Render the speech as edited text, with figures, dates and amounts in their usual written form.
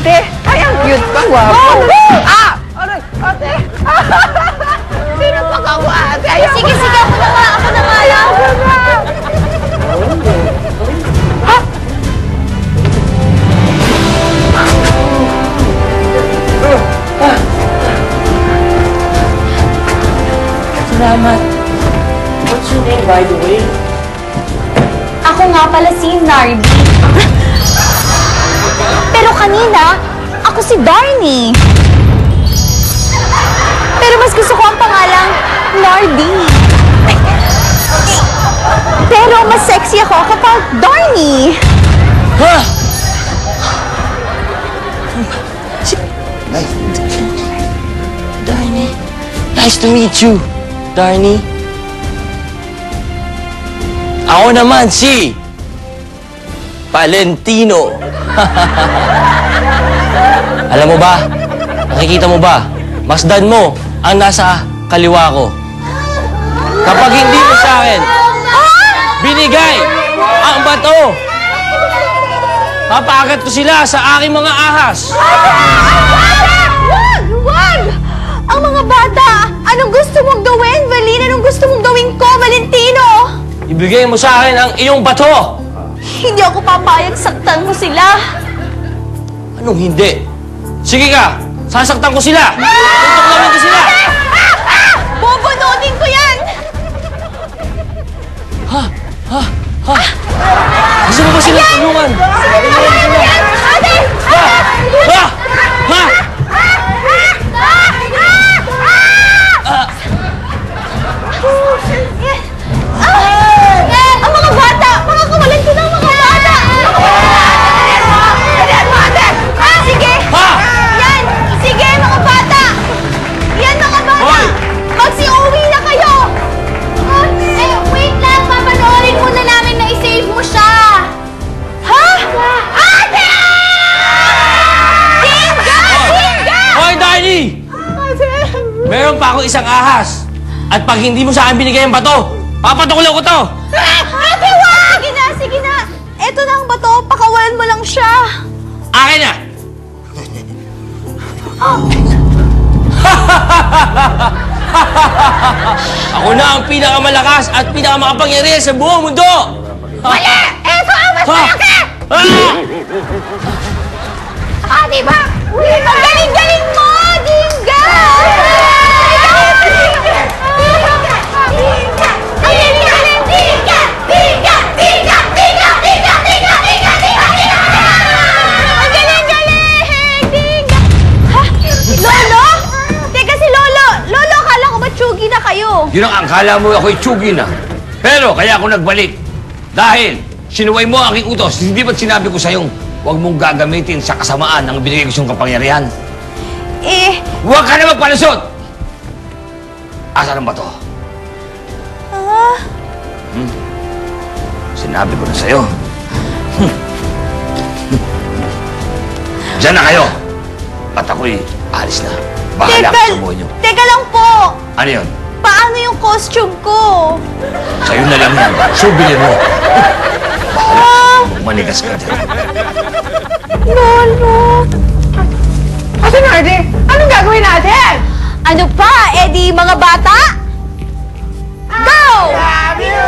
ate. Ay, ang cute pa, guwapo. Ah! Aray, ate! Sino pa ka mo, ate? Ayaw Sige, sige, ako na lang. Salamat. What's your name, by the way? Ako nga pala si Nardi. Pero kanina, ako si Darnie. Pero mas gusto ko ang pangalang Nardi. Pero mas sexy ako kapag Darnie. Ha? Darnie. Nice to meet you, Darnie. Ako naman si Valentino. Alam mo ba? Nakikita mo ba? Masdan mo ang nasa kaliwa ko. Kapag hindi mo sa akin binigay ang bato, papaagat ko sila sa aking mga ahas. Wag! Ang mga bata! Anong gusto mong gawin, Valin? Anong gusto mong gawin ko, Valentino? Ibigay mo sa akin ang iyong bato. Hindi ako papayag, saktan mo sila. Anong hindi? Sige ka, sasaktan ko sila. Tutuklamin ko sila. Bubunutin ko yan! Ha? Gusto mo ba sila tulungan? Ate! Ha? Ang mga bata! Mga kawalanti ng mga bata! Sige! Yan! Sige, mga bata! Yan, mga bata! Hoy! Magsi-uwi na kayo! Eh, wait lang! Papanoorin muna namin na i-save mo siya! Ha? Ate! Tinga! Tinga! Hoy, Darnie! Meron pa akong isang ahas. At pag hindi mo sa akin binigay ang bato, papatuklaw ko to! Ate, wag! Sige na, sige na! Eto na ang bato, pakawalan mo lang siya! Akin na! Ako na ang pinakamalakas at pinakamakapangyarihan sa buong mundo! Wala! Eto ang mas malaki! Diba? Ang galing-galing mo! Dinga! Yun ang akala mo ako'y tsugi na. Pero kaya ako nagbalik. Dahil sinuway mo ang aking utos. Hindi ba't sinabi ko sa'yong huwag mong gagamitin sa kasamaan ang binigay ko siyang kapangyarihan? Huwag ka na magpalusot! Asan ang bato? Sinabi ko na sa'yo. Diyan na kayo. At ako'y alis na. Bahala ka sa buhay niyo. Teka lang po! Ano yun? Paano yung costume ko? Sa'yo na lang yan. Souvenir mo. Bahala. Manigas ka dyan. Lolo! Ate Nardi, anong gagawin natin? Ano pa, Eddie, mga bata? Go! Love you!